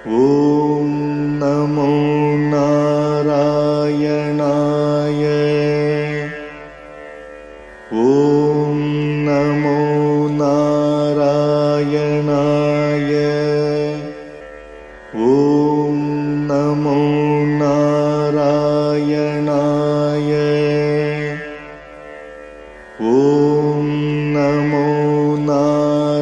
ॐ नमो नारायणाय। ॐ नमो नारायणाय। ॐ नमो नारायणाय। ॐ नमो नारायणाय।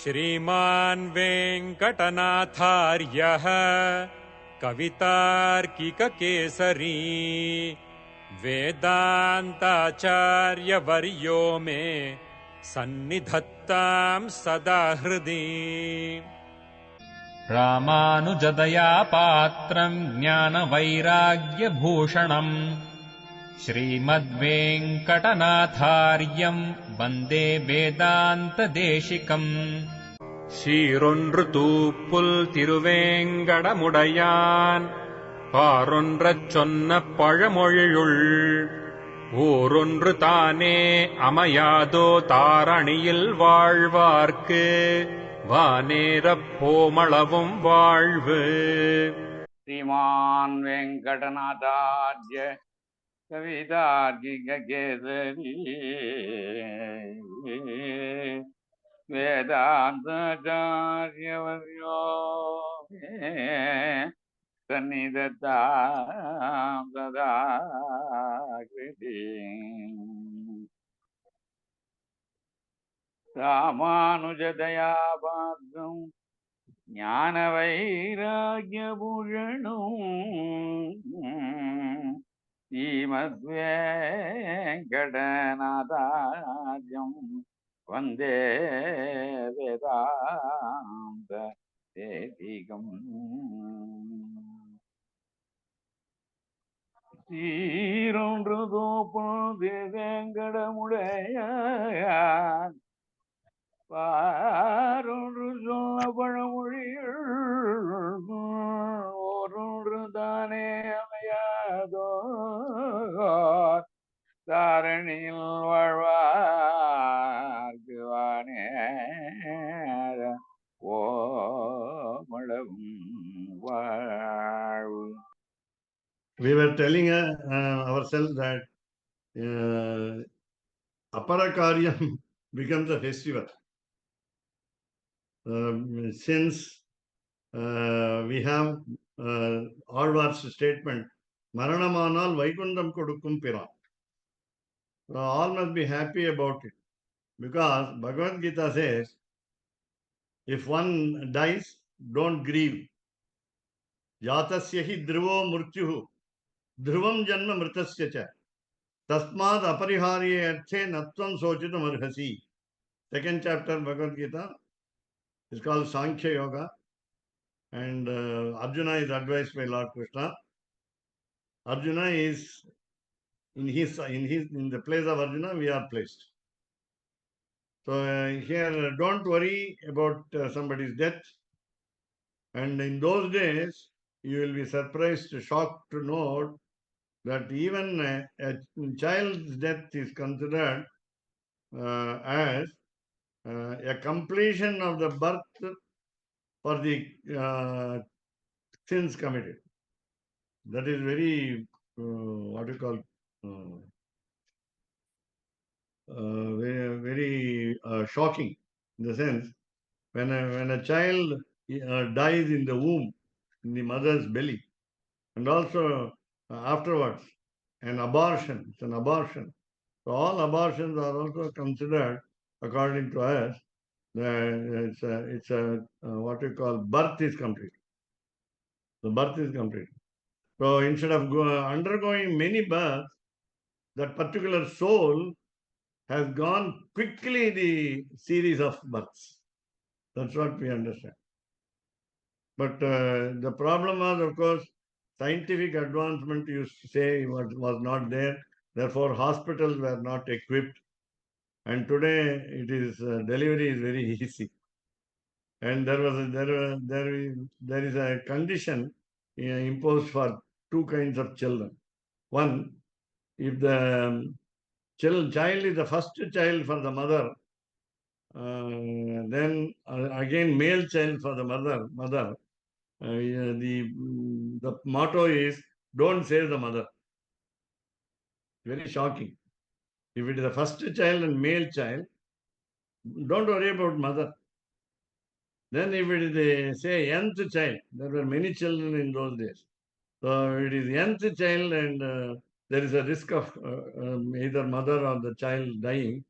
श्रीमान् वेङ्कटनाथार्यः कवितार्किककेसरी वेदान्ताचार्यवर्यो मे सन्निधत्तां सदा हृदि। रामानुजदया पात्रम् ज्ञानवैराग्यभूषणम् श्रीमद्वेङ्कटनाथार्यम् वन्दे वेदान्तदेशिकम्। சீரொன்று தூப்புல் திருவேங்கடமுடையான் பாரொன்றச் சொன்ன பழமொழியுள் ஊரொன்று தானே அமையாதோ தாரணியில் வாழ்வார்க்கு வானேரப் போமளவும் வாழ்வு. श्रीमान् वेङ्कटनाथार्य कवितार्किककेसरी वेदान्ताचार्यवर्यो मे सन्निधत्तां सदा हृदि। रामानुजदया पात्रम् ज्ञानवैराग्यभूषणम् श्रीमद्वेङ्कटनाथार्यं वन्दे वेदान्तदेशिकम्। சீரொன்று தோப்பும் திருவேங்கடமுடையான் பாரொன்று சொன்ன பழமொழியுள் ஓரொன்று தானே அமையாதோ தாரணியில் வாழ்வார்க்கு வானேர ஓமளவும் வாழ்வு. We were telling ourselves that Aparakaryam becomes a festival. Since we have Alvar's statement, Maranamanal Vaikundam Kodukkum Piran. All must be happy about it. Because Bhagavad Gita says, if one dies, don't grieve. Yatasya hi dhruvo murtyuhu, dhruvam janma mritasya cha. Tasmad apariharye arthe natvam sochitam arhasi. Second chapter Bhagavad Gita is called Sankhya Yoga. And Arjuna is advised by Lord Krishna. Arjuna is in the place of Arjuna, we are placed. So here, don't worry about somebody's death. And in those days, you will be surprised, shocked to note that even a child's death is considered as a completion of the birth for the sins committed. That is very, what you call, very shocking, in the sense, when a child dies in the womb, in the mother's belly, and also afterwards, an abortion, it's an abortion. So all abortions are also considered, according to us, it's a what you call, birth is complete. The birth is complete. So instead of undergoing many births, that particular soul has gone quickly the series of births. That's what we understand. But the problem was, of course, scientific advancement, you say, was not there. Therefore, hospitals were not equipped. And today, it is delivery is very easy. And there is a condition imposed for two kinds of children. One, if the child is the first child for the mother, Then again male child for the mother. The motto is don't save the mother. Very shocking. If it is the first child and male child, don't worry about mother. Then if it is the say nth child, there were many children in those days. So it is nth child and there is a risk of either mother or the child dying.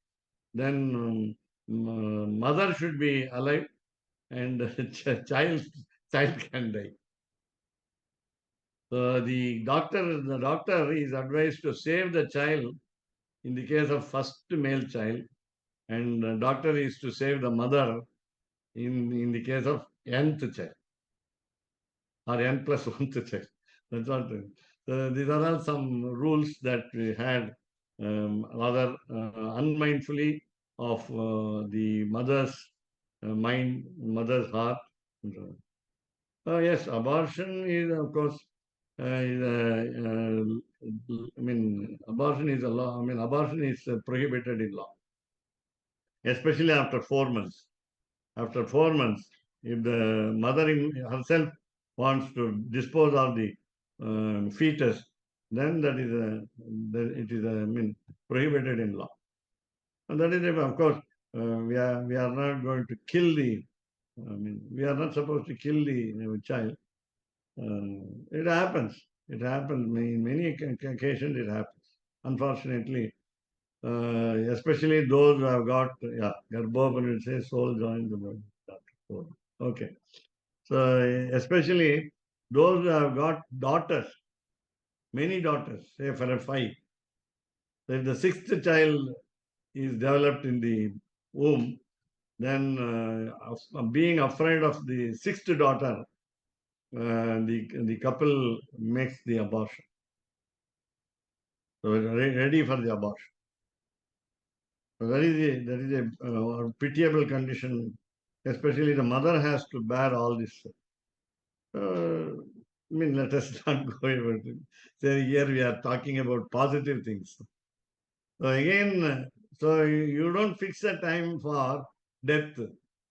Then mother should be alive and child can die. So the doctor is advised to save the child in the case of first male child, and the doctor is to save the mother in the case of nth child or n plus one child. That's what. These are all some rules that we had rather unmindfully of the mother's mind, mother's heart. Yes, abortion is, of course, I mean, abortion is a law. I mean, abortion is prohibited in law, especially after 4 months. After 4 months, if the mother herself wants to dispose of the fetus, then it is, I mean, prohibited in law. And that is, of course, we are not going to kill the. I mean, we are not supposed to kill the child. It happens. It happens. In many occasions, it happens. Unfortunately, especially those who have got, Garbhopan will say soul joins the body. Okay. So, especially those who have got daughters, many daughters, say for a 5. So if the 6th child is developed in the womb, then being afraid of the 6th daughter, the couple makes the abortion. So ready for the abortion. So that is a pitiable condition. Especially the mother has to bear all this. I mean, let us not go over it. So here we are talking about positive things. So again, so you don't fix a time for death.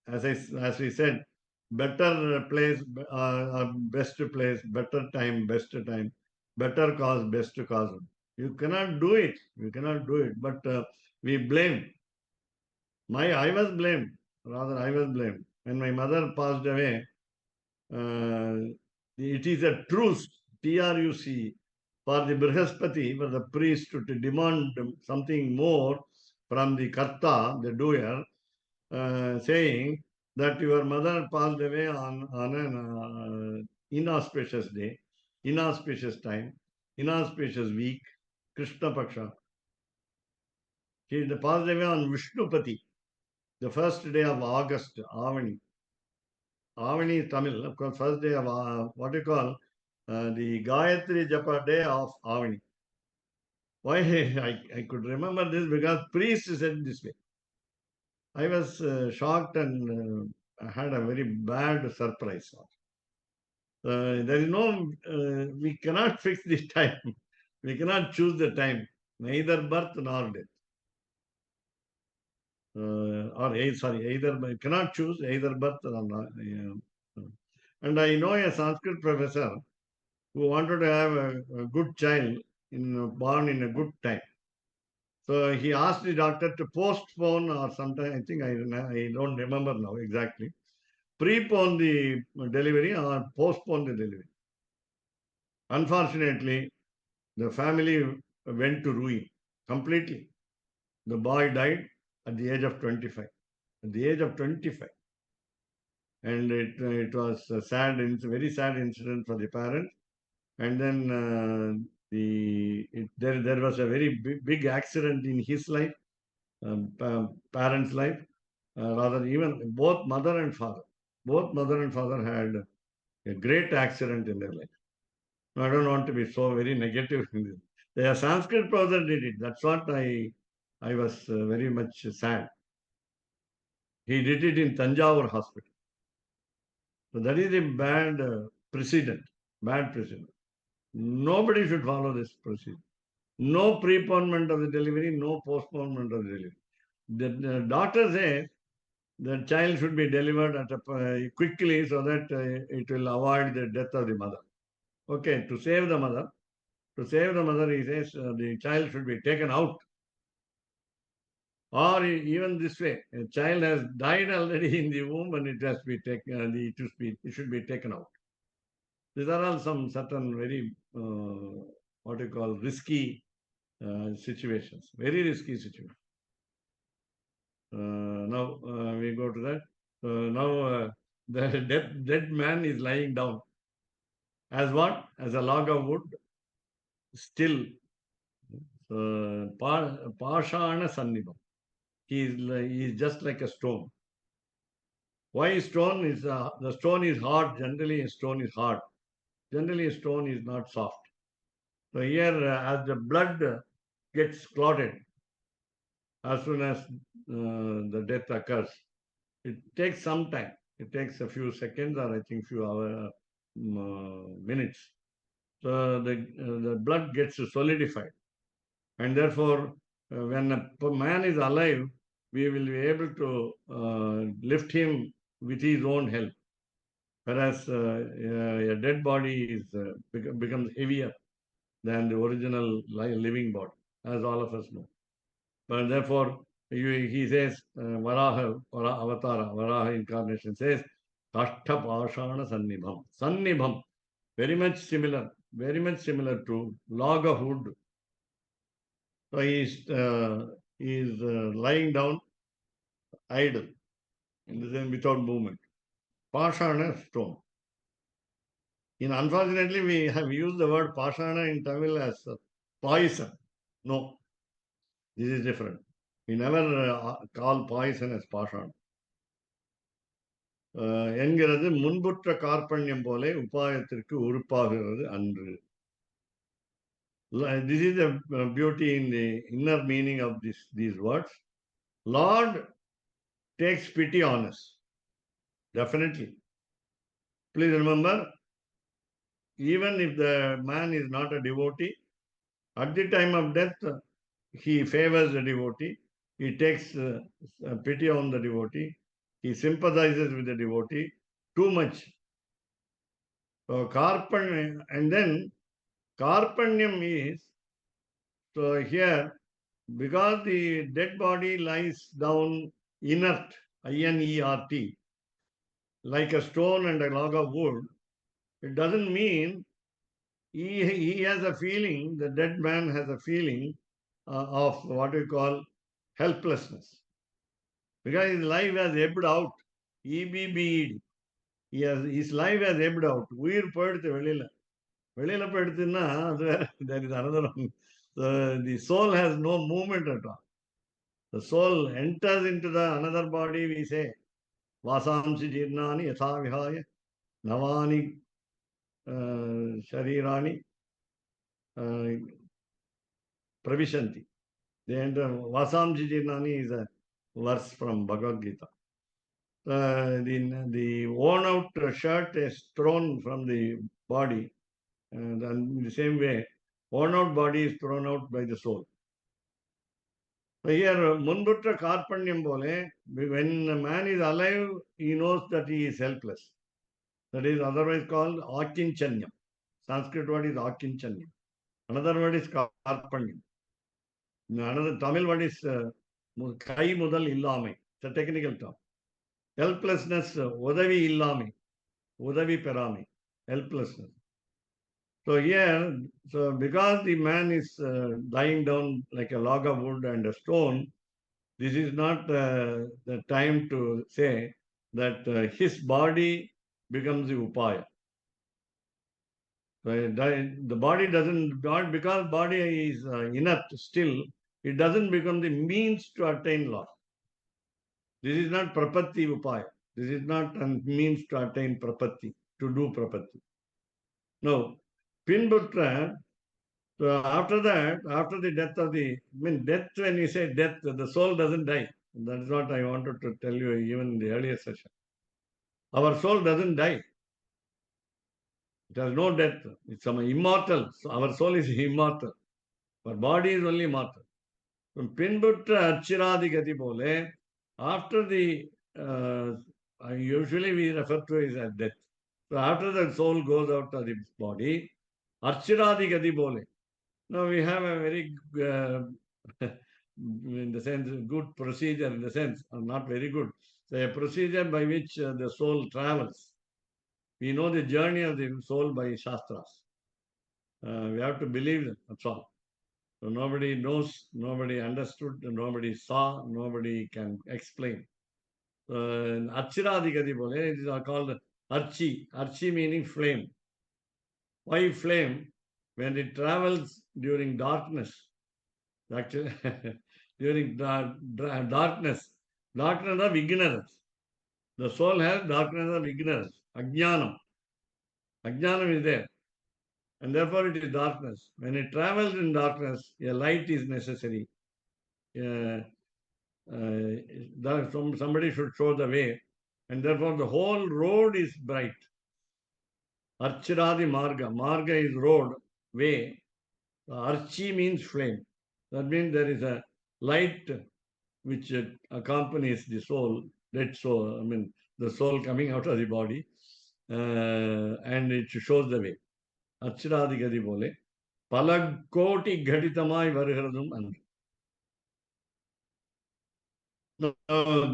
As we said, better place, best place, better time, best time, better cause, best cause. You cannot do it. You cannot do it. But we blame. I was blamed. Rather, I was blamed. When my mother passed away, it is a truce, TRUC, for the Brihaspati, for the priest to demand something more from the Karta, the doer, saying that your mother passed away on an inauspicious day, inauspicious time, inauspicious week, Krishna Paksha. She passed away on Vishnupati, the first day of August, Avani. Avani is Tamil, of course, first day of what you call the Gayatri Japa day of Avani. Why I could remember this because priest said this way. I was shocked and I had a very bad surprise. There is no, we cannot fix the time. We cannot choose the time, neither birth nor death. Either we cannot choose either birth or not. And I know a Sanskrit professor who wanted to have a good child born in a good time. So he asked the doctor to postpone or sometime, I think I don't remember now exactly, prepone the delivery or postpone the delivery. Unfortunately, the family went to ruin completely. The boy died at the age of 25. At the age of 25. And it was a very sad incident for the parents. And then there was a very big accident in his life, parents' life. Rather, even both mother and father had a great accident in their life. I don't want to be so very negative in this. The Sanskrit professor did it. That's what I was very much sad. He did it in Tanjavur hospital. So that is a bad precedent. Bad precedent. Nobody should follow this procedure. No preponement of the delivery, no postponement of the delivery. The doctor says the child should be delivered quickly so that it will avoid the death of the mother. Okay, to save the mother, he says the child should be taken out. Or even this way, a child has died already in the womb and it has to be taken, it should be taken out. These are all some certain very, what you call, risky situations, very risky situations. Now we go to that. Now the dead man is lying down. As what? As a log of wood, still. Pashana Sannibam. He is just like a stone. Why stone? The stone is hard. Generally, a stone is hard. Generally, a stone is not soft. So here, as the blood gets clotted, as soon as the death occurs, it takes some time. It takes a few seconds or I think few hours, minutes. So the blood gets solidified. And therefore, when a man is alive, we will be able to lift him with his own help. Whereas a dead body becomes heavier than the original living body, as all of us know. But therefore, he says, Varaha Avatara, Varaha incarnation says, Kashta Pashana Sannibham. Sannibham, very much similar to log of wood. So he is lying down idle, in the sense without movement. Pashana, stone. Unfortunately, we have used the word Pashana in Tamil as poison. No, this is different. We never call poison as Pashana. என்கிறது முன்புற்ற கார்பண்யம் போலே உபாயத்திற்கு உறுப்பாகிறது அன்று. This is the beauty in the inner meaning of these words. Lord takes pity on us. Definitely. Please remember, even if the man is not a devotee, at the time of death, he favors the devotee. He takes pity on the devotee. He sympathizes with the devotee too much. So, Karpanyam, and then Karpanyam is, so here, because the dead body lies down inert, INERT, like a stone and a log of wood, it doesn't mean he has a feeling, the dead man has a feeling of what we call helplessness. Because his life has ebbed out. EBBED. His life has ebbed out. உயிர் போயிடுத்து வெளியில. வெளியில போயிடுத்துன்னா there is another one. The soul has no movement at all. The soul enters into the another body, we say, vasamsi jirnani yatha vihaya navani sharirani pravishanti. They enter. Vasamsi jirnani is a verse from Bhagavad Gita. The worn out shirt is thrown from the body, and in the same way, worn out body is thrown out by the soul. So here, Munbutra Karpanyam Bole, when a man is alive, he knows that he is helpless. That is otherwise called Akinchanyam. Sanskrit word is Akinchanyam. Another word is Karpanyam. Another Tamil word is Kai Mudal Illame. It's a technical term. Helplessness, Udavi Illami, Udavi Perami, helplessness. So here, because the man is lying down like a log of wood and a stone, this is not the time to say that his body becomes the upaya. The body doesn't, because body is inert still, it doesn't become the means to attain Lord. This is not prapatti upaya. This is not a means to attain prapatti, to do prapatti. No. Pinbutra, so after that, after the death of death, when you say death, the soul doesn't die. That is what I wanted to tell you even in the earlier session. Our soul doesn't die. It has no death. It's immortal. So our soul is immortal. Our body is only mortal. Pinbutra Achiradi Gati Bole, after the usually we refer to it as death. So after the soul goes out of the body, Archiradi Gati Bole. Now we have a very, in the sense, good procedure in the sense, not very good. So a procedure by which the soul travels. We know the journey of the soul by Shastras. We have to believe them, that's all. So nobody knows, nobody understood, nobody saw, nobody can explain. Archiradikati bole, it is called Archi. Archi meaning flame. Why flame? When it travels during darkness, actually, during darkness, darkness of ignorance. The soul has darkness of ignorance, ajnanam. Ajnanam is there, and therefore it is darkness. When it travels in darkness, a light is necessary. Uh, somebody should show the way, and therefore the whole road is bright. Archiradi Marga. Marga is road, way. Archi means flame. That means there is a light which accompanies the soul, dead soul, I mean, the soul coming out of the body, and it shows the way. Archiradi bole. Palagkoti ghatitamai varharadum and.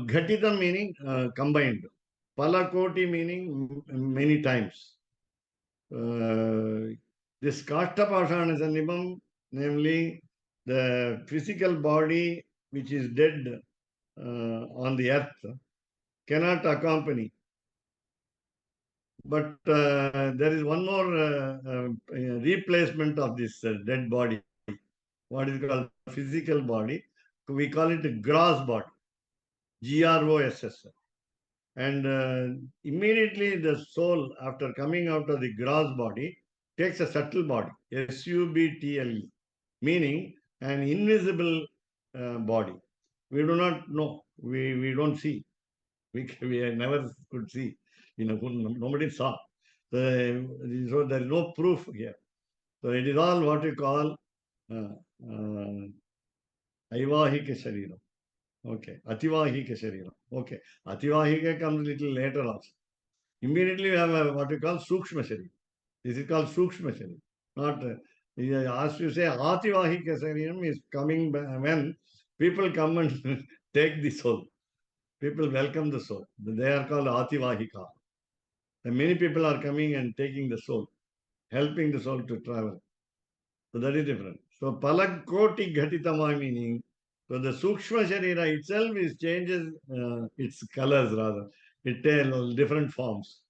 Ghatitam meaning combined. Palakoti meaning many times. This Kashtapashana Sanibam, namely the physical body which is dead on the earth, cannot accompany. But there is one more replacement of this dead body, what is called physical body. We call it a gross body, GROSS. And immediately the soul, after coming out of the gross body, takes a subtle body, SUBTLE, meaning an invisible body. We do not know. We don't see. We never could see. Nobody saw. So there is no proof here. So it is all what we call Aivahika Shariram. Okay. Ativahika Shariram. Okay. Ativahika comes a little later also. Immediately we have what we call Sukshma Shariram. This is called Sukshma Shariram. Not, as you say, Ativahika Shariram is coming when people come and take the soul. People welcome the soul. They are called Ativahika. And many people are coming and taking the soul, helping the soul to travel. So that is different. So Palakoti Ghatitama meaning, so the Sukshma Sharira itself is changes its colors rather. It takes different forms.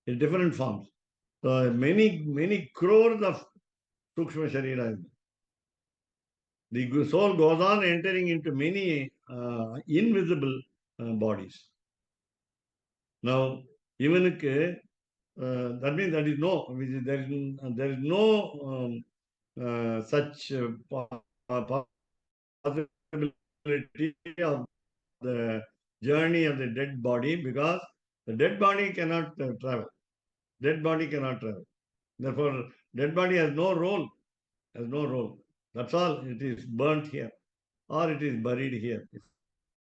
In different forms. So many crores of Sukshma Sharira. The soul goes on entering into many invisible bodies. Now, even that means there is no such possibility of the journey of the dead body, because the dead body cannot travel. Dead body cannot travel. Therefore, dead body has no role. Has no role. That's all. It is burnt here, or it is buried here. If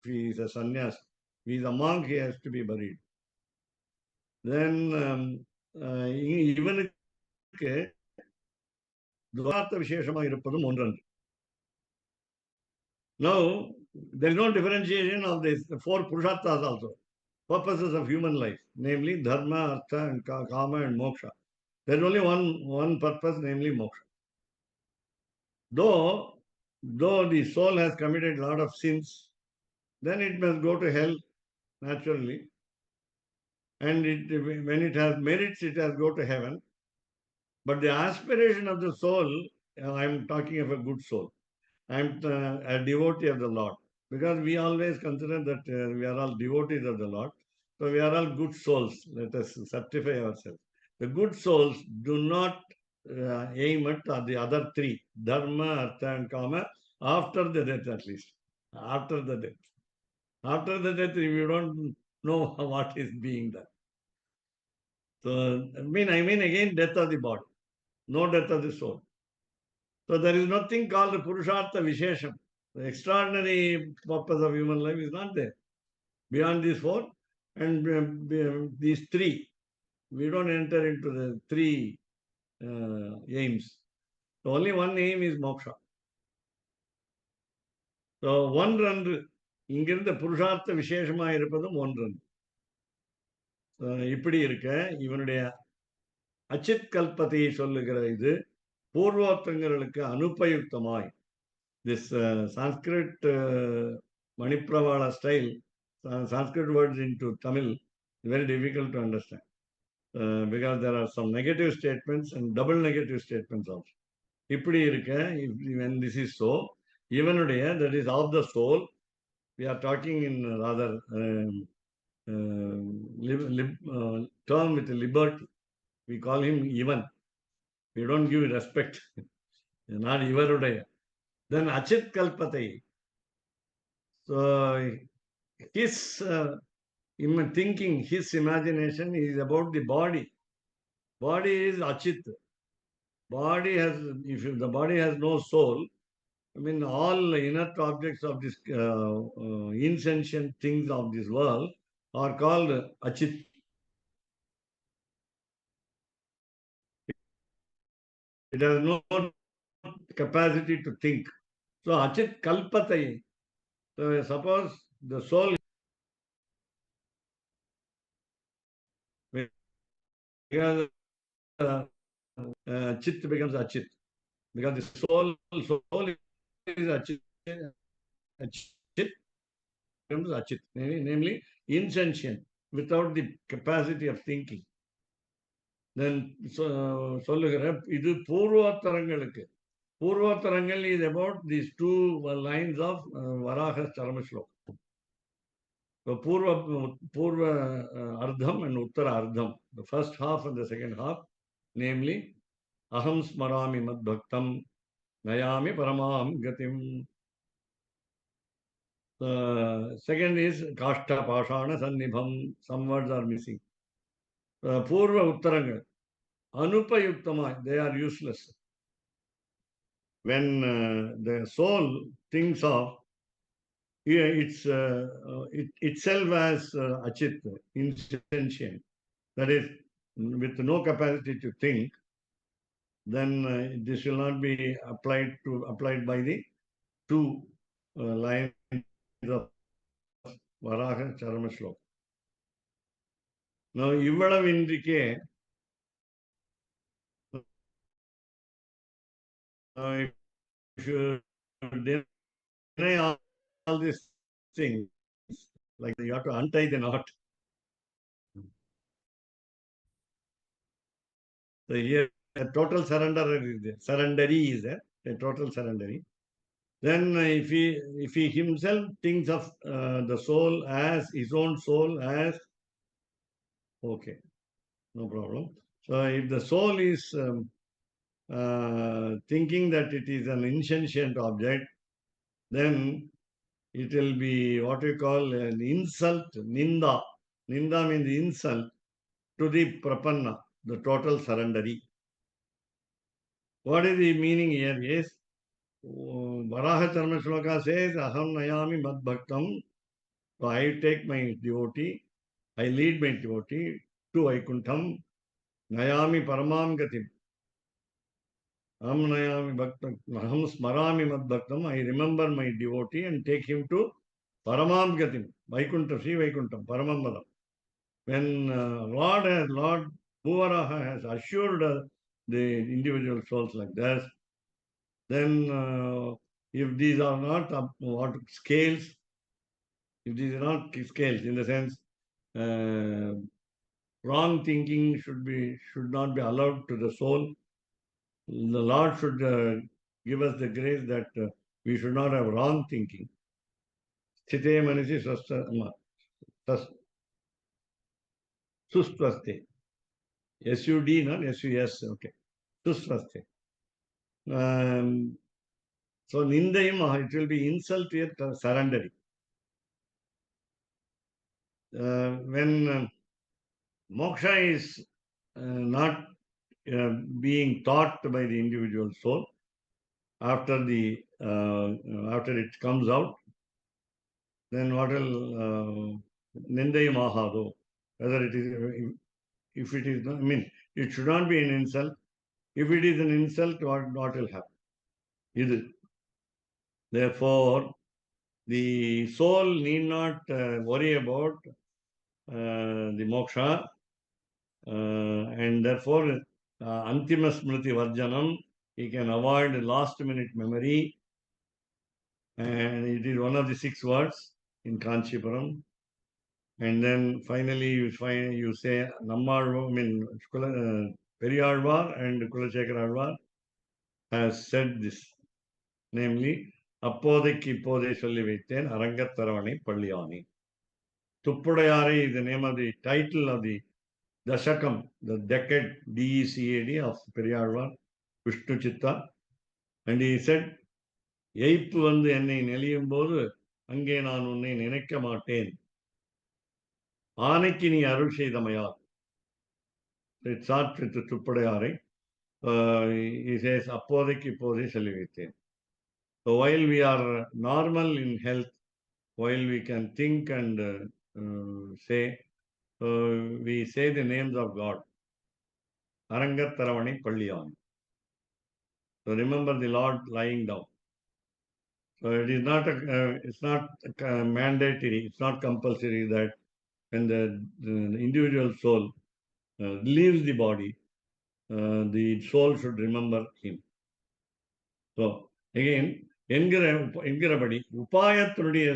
he is a sannyas, if he is a monk, he has to be buried. Then இவனுக்கு துவார்த்த விசேஷமாக இருப்பதும் ஒன்றன்று. Now, there is no differentiation of these four purusharthas also, purposes of human life, namely dharma, artha, and kama, and moksha. There is only one purpose, namely moksha. Though the soul has committed a lot of sins, then it must go to hell naturally. And when it has merits, it has go to heaven. But the aspiration of the soul, I am talking of a good soul. I am a devotee of the Lord. Because we always consider that we are all devotees of the Lord. So we are all good souls. Let us certify ourselves. The good souls do not aim at the other three, dharma, artha, and kama, after the death at least. After the death. After the death, we don't know what is being done. So, I mean again, death of the body. No death of the soul. So there is nothing called the Purushartha Vishesham. The extraordinary purpose of human life is not there. beyond these four, and these three. We don't enter into the three aims. The only one aim is moksha. So ஒன்றன்று இங்கிருந்த புருஷார்த்த விசேஷமா இருப்பதும் ஒன்றன்று. இப்படி இருக்க இவனுடைய அச்சித் கல்பத்தையை சொல்லுகிற இது பூர்வோத்தங்களுக்கு அனுபயுக்தமாய், this Sanskrit Manipravala style, Sanskrit words into Tamil, very difficult to understand because there are some negative statements and double negative statements also. இப்படி இருக்க, when this is so, இவனுடைய, that is of the soul, we are talking in rather term with liberty. We call him Ivan. We don't give respect. Not Ivarudaya. Then Achit Kalpatai. So his thinking, his imagination is about the body. Body is Achit. Body has, if the body has no soul, I mean, all inert objects of this insentient things of this world are called Achit. It has no capacity to think. So Achit Kalpatai. So suppose the soul, because Chit becomes Achit. Because the soul is Achit, becomes Achit, namely insentient, without the capacity of thinking. Then சொல்லுகிற இது பூர்வோத்தரங்களுக்கு. பூர்வோத்தரங்கள் is about these two lines of Varaha Charama Shloka. So Purva Ardham and Uttara Ardham, the first half and the second half, namely Aham Smarami Mad Bhaktam Nayami Paramam Gatim. The second is Kashta Pashana Sannibham. Some words are missing. Purva Uttarangal, Anupayuktama, they are useless. When the soul thinks of it itself as Achit, insentient, that is, with no capacity to think, then this will not be applied by the two lines of Varaha Charama Shloka. Now, இவ்வளவு இன்றைக்கே if you deny all these things, like you have to untie the knot. So here, a total surrender is there. Surrendery is there, a total surrendery. Then if he himself thinks of the soul as his own soul as, okay, no problem. So if the soul is thinking that it is an insentient object, then it will be what we call an insult, ninda. Ninda means insult to the prapanna, the total surrendery. What is the meaning here is, Varaha Charma Shloka says, Aham Nayami Mad Bhaktam. So I take my devotee, I lead my devotee to Vaikuntham, Nayami Paramam Gatim. Aham Nayami Bhaktam, Aham Smarami Mad Bhaktam. I remember my devotee and take him to Paramam Gatim, Vaikuntham, Sri Vaikuntham, Paramam Padam. When Lord Bhuvaraha has assured the individual souls like this, then if these are not what scales, if these are not scales, in the sense wrong thinking should not be allowed to the soul. The Lord should give us the grace that we should not have wrong thinking. Sthite manasi susvaste. SUD, not SUS. Okay. Susvaste. So nindayam, it will be insult yet surrendering. When moksha is not being taught by the individual soul, after it comes out, then what will Nindayam ahado. Whether it is, if it is, it should not be an insult. If it is an insult, what will happen? Therefore, the soul need not worry about the moksha, and therefore, antima smriti varjanam, he can avoid last minute memory, and it is one of the 6 words in Kanchipuram. And then finally, you say Nammalvar, Periyalvar and Kulasekara has said this, namely, Appodhikku Ippodhe Solli Vaithen Arangatharavane Palliyani. Tuppudayare is the name of the title of the Dashakam, the decade, DECAD of Periyalvar, Vishnu Chitta. And he said, எய்ப்பு வந்து என்னை நெளியும் போது அங்கே நான் உன்னை நினைக்க மாட்டேன், ஆனைக்கு நீ அருள் செய்தமையா. It starts with துப்படையாரை. He says, அப்போதைக்கு இப்போதே சொல்லி வைத்தேன். So while we are normal in health, while we can think and say, we say the names of God. Arangatharavane Palliyani. So remember the Lord lying down. So it is not it's not mandatory, it's not compulsory that when the individual soul leaves the body, the soul should remember him. So again, என்கிறபடி உபாயத்தினுடைய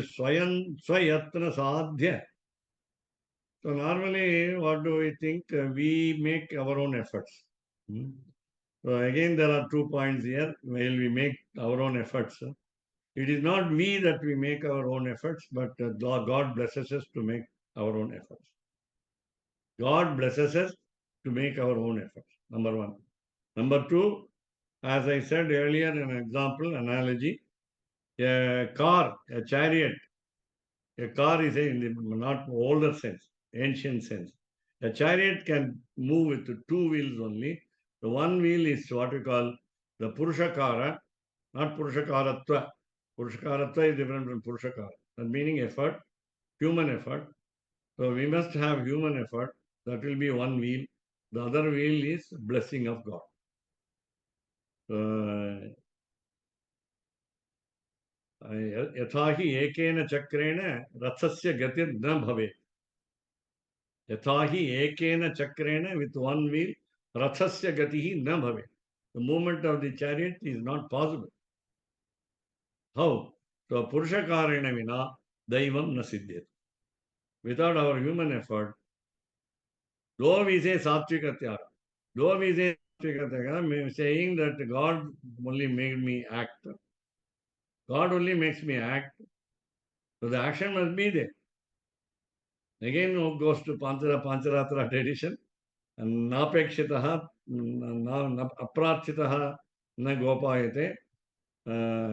ஸ்வயத்ன சாத்திய. So normally, what do we think? We make our own efforts. So again, there are 2 points here. While we make our own efforts, it is not we that we make our own efforts, but God blesses us to make our own efforts. God blesses us to make our own efforts. Number 1. Number 2, as I said earlier, an example, analogy, a car, a chariot. A car is in the not older sense, ancient sense. A chariot can move with 2 wheels only. The one wheel is what we call the Purushakara, not Purushakaratva. Purushakaratva is different from Purushakara. That meaning effort, human effort. So we must have human effort. That will be one wheel. The other wheel is blessing of God. यथाहि एकेन चक्रेण रथस्य गतिर् न भवेत्. यथाहि एकेन चक्रेण, with one wheel, rathasya gatihi na bhavet. The movement of the chariot is not possible. How? So Purushakarena vina daivam na siddhyate. Without our human effort, though we say sattvikatyara, saying that God only made me act. God only makes me act. So the action must be there. Again, goes to Pancharatra tradition. नापेक्षितः अप्रार्थितः न गोपायते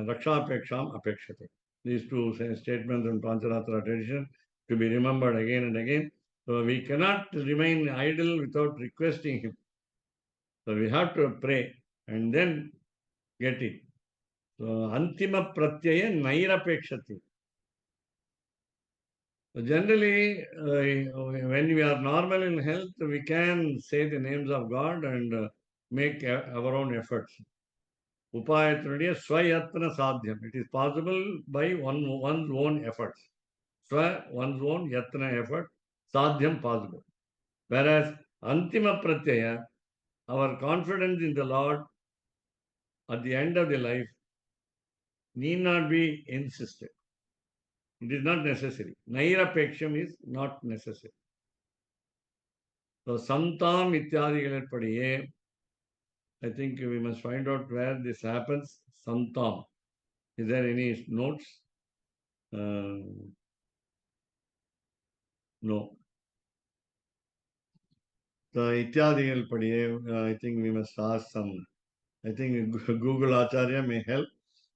रक्षापेक्षाम् अपेक्षते. These 2 statements in Pancharatra tradition to be remembered again and again. So we cannot remain idle without requesting him. So we have to pray and then get it. So antima pratyaya nairapekshati. Generally, when we are normal in health, we can say the names of God and make our own efforts. Upayatriya swayatna sadhyam. It is possible by one's own efforts. Swa, one's own yatna effort, sadhyam possible. Whereas antima pratyaya, our confidence in the Lord at the end of the life need not be insisted. It is not necessary. Nairapeksham is not necessary. So santam ityadigalarpadiye, I think we must find out where this happens. Santam. Is there any notes? No. The ityadigalarpadiye, I think we must ask some. I think Google Acharya may help.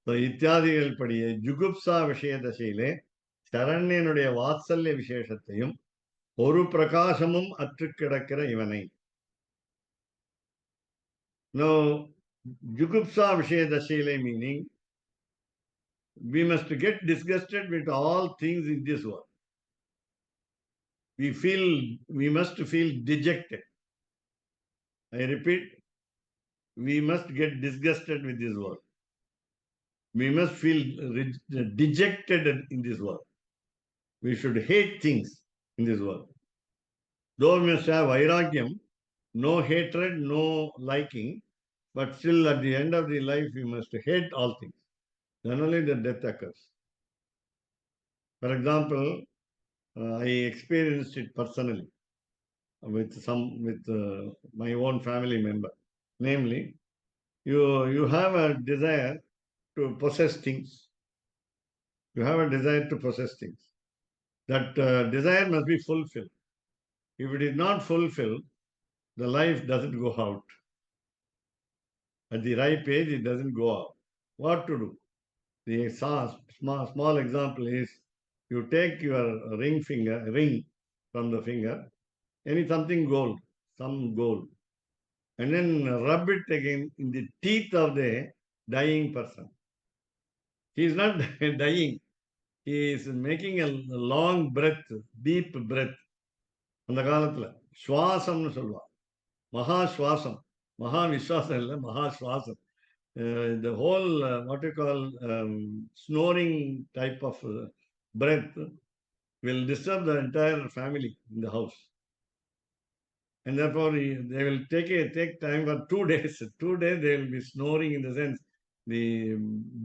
So ityadigalarpadiye jugupsa விஷயதசையிலே சரண்யனுடைய வாத்சல்ய விசேஷத்தையும் ஒரு பிரகாசமும் அற்று கிடக்கிற இவனை. Now, jugupsa vishayadashile meaning we must get disgusted with all things in this world. we must feel dejected. I repeat, we must get disgusted with this world. We must feel dejected in this world. We should hate things in this world. Though we must have vairagyam, no hatred, no liking, but still at the end of the life we must hate all things. Then only the death occurs. For example, I experienced it personally with my own family member. Namely, you have a desire to possess things. You have a desire to possess things. That desire must be fulfilled. If it is not fulfilled, the life doesn't go out. At the ripe age, it doesn't go out. What to do? The small example is you take your ring from the finger, something gold, some gold, and then rub it again in the teeth of the dying person. He is not dying. He is making a long breath, deep breath. அந்த காலத்துல சுவாசம்னு சொல்லுவா. மகா சுவாசம். மகா விஸ்வாசம் இல்லை, மகா சுவாசம். The whole, what you call, snoring type of breath will disturb the entire family in the house. And therefore, they will take time for 2 days. 2 days they will be snoring, in the sense the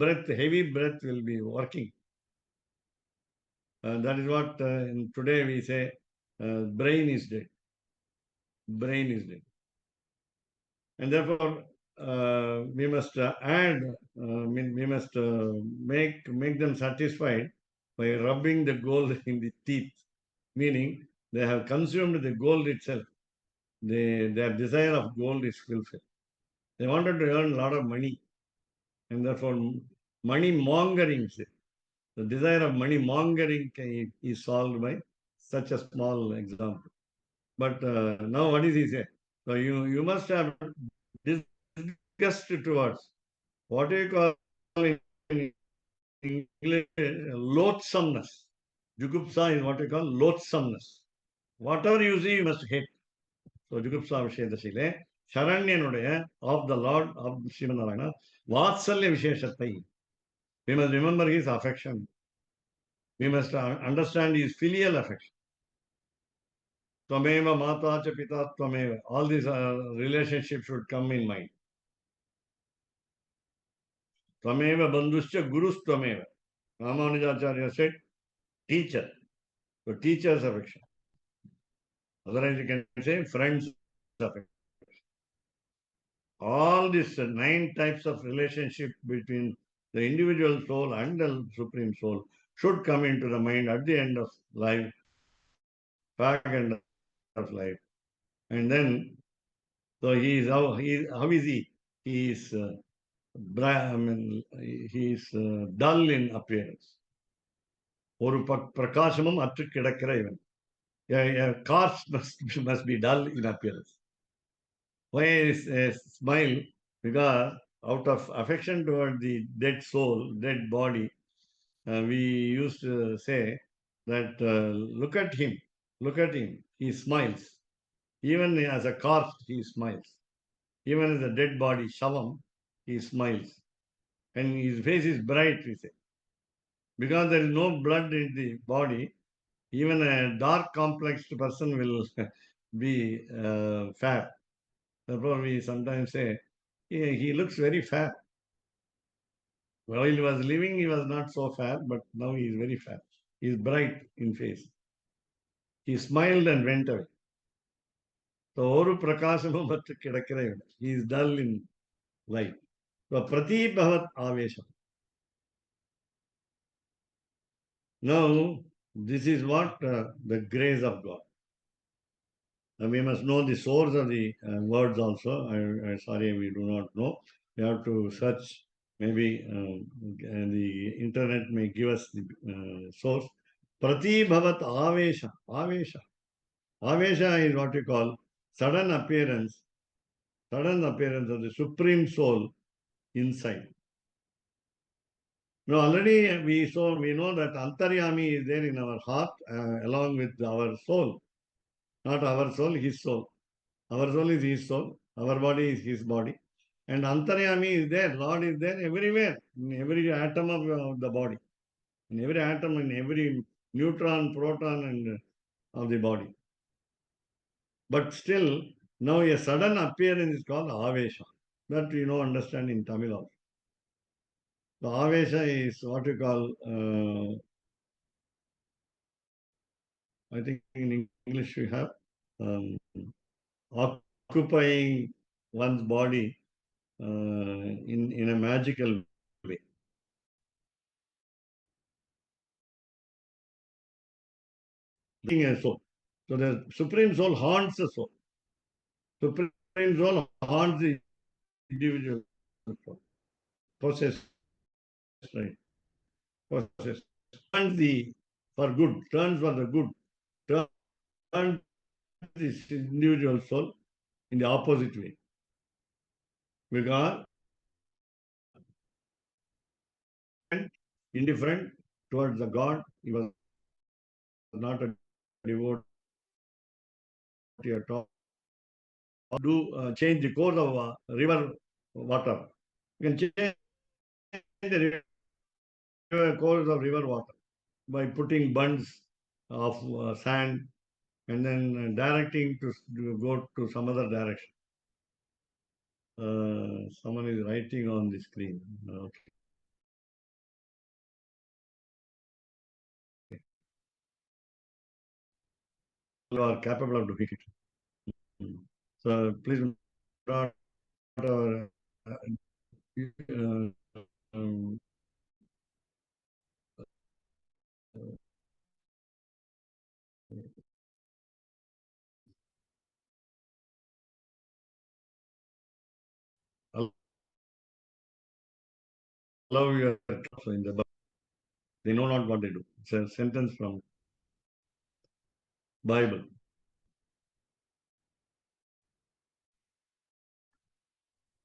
breath, heavy breath will be working. That is what today we say, brain is dead. Brain is dead. And therefore, we must we must make them satisfied by rubbing the gold in the teeth. Meaning, they have consumed the gold itself. Their desire of gold is fulfilled. They wanted to earn a lot of money. And therefore, money mongering, the desire of money mongering is solved by such a small example. But now what does he say? So you must have disgust towards what you call in English loathsomeness. Jugupsa is what you call loathsomeness. Whatever you see, you must hate. So Jugupsa Vishedashile, Sharanyanuடைய of the Lord of Shivanarayana, Vatsalya Visheshatai. We must remember his affection. We must understand his filial affection. Tvameva Mata cha Pita Tvameva. All these relationships should come in mind. Tvameva Bandhuscha Gurus Tvameva. Ramanujacharya said, teacher. So teacher's affection. Otherwise you can say friends affection. All these 9 types of relationship between the individual soul and the Supreme Soul should come into the mind at the end of life, back end of life. And then, so how is he? He is dull in appearance. ஒரு பிரகாசமும் அற்று கிடக்கிற இவன். A corpse must be dull in appearance. Why is a smile? Because out of affection toward the dead soul, dead body, we used to say that look at him, he smiles. Even as a corpse, he smiles. Even as a dead body, shavam, he smiles. And his face is bright, we say. Because there is no blood in the body, even a dark complexed person will be fair. Therefore, we sometimes say, he looks very fair. While he was living, he was not so fair, but now he is very fair. He is bright in face. He smiled and went away. So, oru prakashamam mattu kidakkira ivan. He is dull in life. So, pratibhavat avesham. Now, this is what the grace of God. And we must know the source of the words also. Sorry, we do not know. We have to search. Maybe the internet may give us the source. Pratibhavat avesha. Avesha. Avesha is what we call sudden appearance of the Supreme Soul inside. Now, already we know that Antaryami is there in our heart along with our soul. Not our soul, his soul. Our soul is his soul, our body is his body. And Antaryami is there, Lord is there everywhere, in every atom of the body, in every atom, in every neutron, proton, and of the body. But still, now a sudden appearance is called Avesha. That we know, understand in Tamil also. So Avesha is what you call, I think in English we have um, occupying one's body in a magical way. A soul. So the Supreme Soul haunts the soul. Supreme Soul haunts the individual soul. Possessed, right? Possessed. Turns the for good, turns for the good, turns this individual soul in the opposite way. Because indifferent towards the God, he was not a devotee at all. Do change the course of river water. You can change the course of river water by putting bunds of sand and then directing to go to some other direction. Someone is writing on the screen. Okay. You are capable of doing it. So please not um, allow your so in the Bible. They know not what they do. It's a sentence from Bible.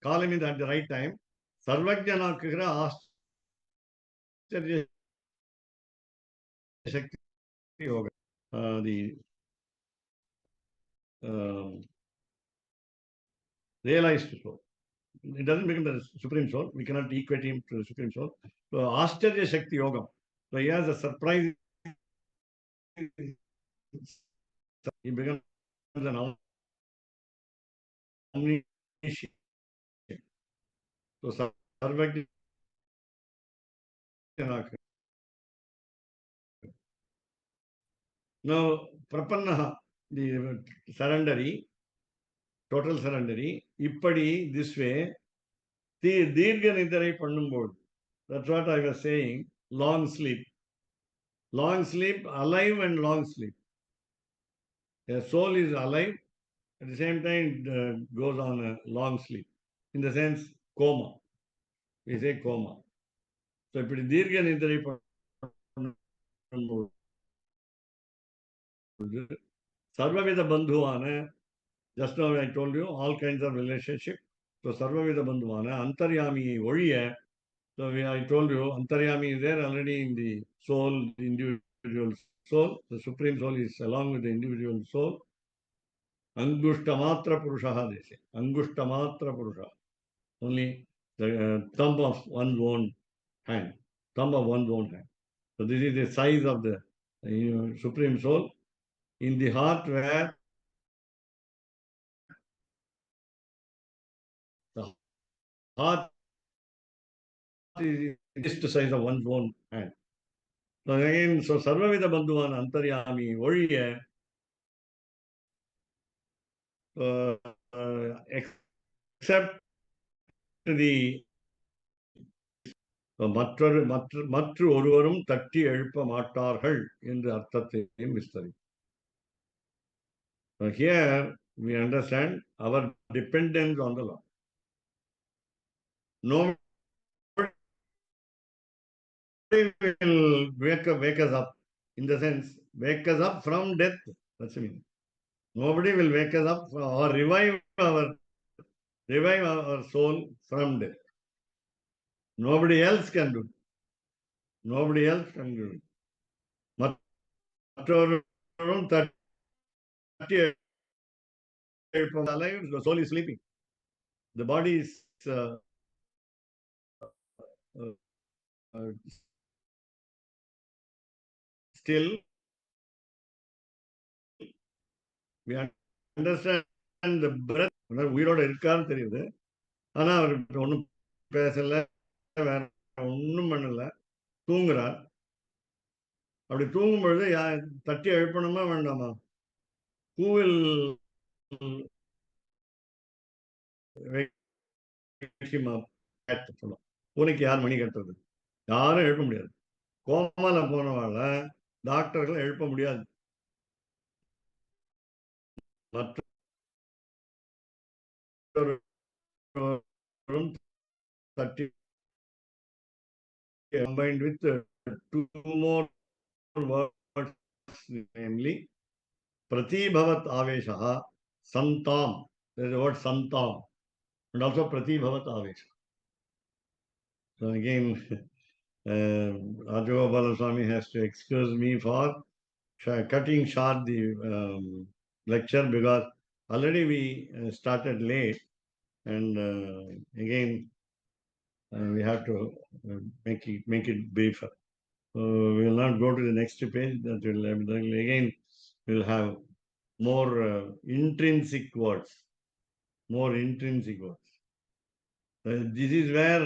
Call him in at the right time. Sarvajnanakugra Ashtarya Shakti Yoga. The realized soul. It doesn't become the Supreme Soul. We cannot equate him to the Supreme Soul. So Ashtarya Shakti Yoga. So he has a surprise. He becomes an omniscient. So Sarvajnanakugra. Now, Prapannaha, the surrendery, total surrendery, Ippadi, this way, the Dirga Nidarai Pannumbodu. That's what I was saying, long sleep. Long sleep, alive and long sleep. A soul is alive, at the same time it goes on a long sleep. In the sense, coma. We say coma. So, Ippadi Dirga Nidarai Pannumbodu. Sarvavida Bandhuvana, just now I told you, all kinds of relationship. So, Sarvavida Bandhuvana, Antaryami Oriya. So, I told you, Antaryami is there already in the soul, the individual soul. The Supreme Soul is along with the individual soul. Angushtamatra Purushaha, they say. Angushtamatra Purusha. Only the thumb of one's own hand. Thumb of one's own hand. So, this is the size of the Supreme Soul. In the heart where the heart is the size of one's own hand. So again, so Sarvavida Bandhuvan Antaryami Oriya, except the மற்ற ஒருவரும் தட்டி எழுப்ப மாட்டார்கள் என்று அர்த்தத்தையும் விஸ்தரி. Here we understand our dependence on the Lord. Nobody will wake us up, in the sense, wake us up from death. That's the meaning. Nobody will wake us up or revive our soul from death. Nobody else can do it. Nobody else can do it. மற்றவரும் தட்டி alive, the soul is sleeping. The body is still. We understand the breath. உயிரோட இருக்கான்னு தெரியுது. ஆனா அவர் ஒன்றும் பேசல, வேற ஒன்றும் பண்ணல, தூங்குறார். அப்படி தூங்கும் பொழுது தட்டி எழுப்பணுமா வேண்டாமா? Who will wake him up? பூனைக்கு யார் மணி கட்டுறது? யாரும் எழுப்ப முடியாது. கோமால போனவாழ டாக்டர்கள் எழுப்ப முடியாது. தட்டி combined with two more words, namely Pratibhavat Avesha, Santam. There is the word Santam, and also Pratibhavat Avesha. So again, Rajagopala Swami has to excuse me for cutting short the lecture, because already we started late, and again we have to make it briefer. We will not go to the next page. That will again we'll have more intrinsic words. This is where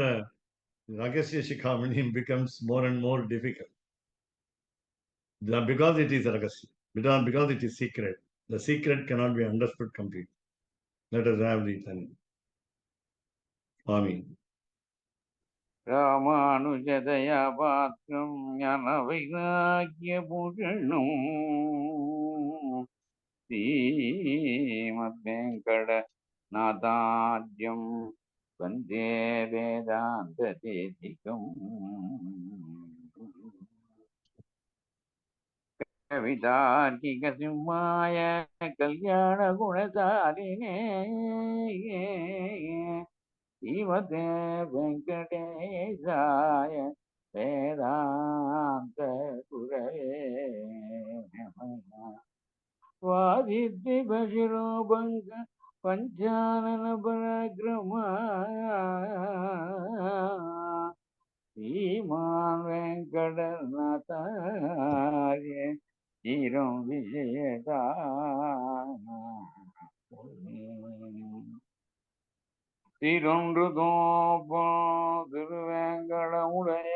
Rahasya Sikhamani becomes more and more difficult. Because it is Rahasya, because it is secret. The secret cannot be understood completely. Let us have the Swami. ராமானுஜதயா பாத்திரம் ஞான வைராக்கிய பூஷணம் ஸ்ரீமத் வெங்கட நாதாத்யம் வந்தே வேதாந்த தேசிகம் கவிதார்க்கிக சிம்மாய கல்யாண குணசாலினே ஸ்ரீமதே வெங்கடேசாய வேதாந்த குரவே வாதித்ய பசிரோபங்க பஞ்சானன பராக்கிரமா ஸ்ரீமான் வெங்கடநாதாரிய ஸ்ரீரம் விஜயதா திருவொன்று தோப்பம் திருவேங்கடமுடைய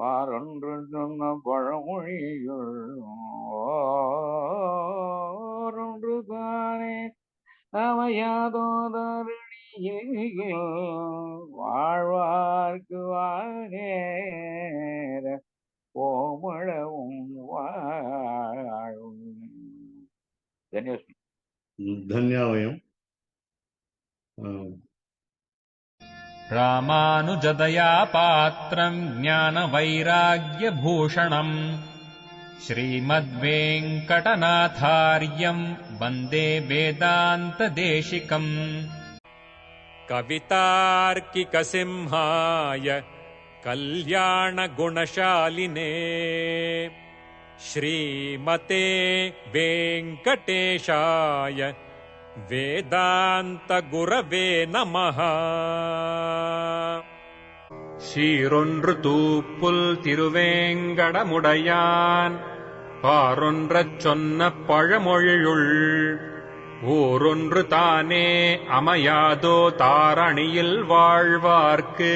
வாரொன்று சொன்ன பழமொழியுள் ஓரொன்று தானே அமையாதோதரணியில் வாழ்வார்க்கு வாழேர கோமளவும் வாழும். धन्यवाद. रामानुजदया पात्रम् ज्ञानवैराग्यभूषणम् श्रीमद्वेङ्कटनाथार्यम् वन्दे वेदान्तदेशिकम्. कवितार्किकसिंहाय कल्याणगुणशालिने श्रीमते वेङ्कटेशाय வேதாந்தகுரவே நமஹ. சீரொன்று தூப்புல் திருவேங்கடமுடையான் பாரொன்றச் சொன்ன பழமொழியுள் ஊரொன்று தானே அமையாதோ தாரணியில் வாழ்வார்க்கு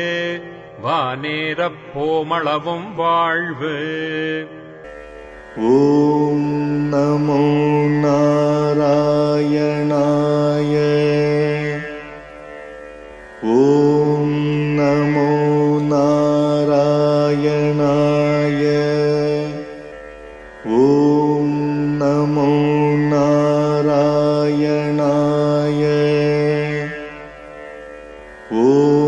வானேரப் போமளவும் வாழ்வு. ஓம் நமோ நாராயணாய. ஓம் நமோ நாராயணாய. ஓம் நமோ நாராயணாய. ஓம்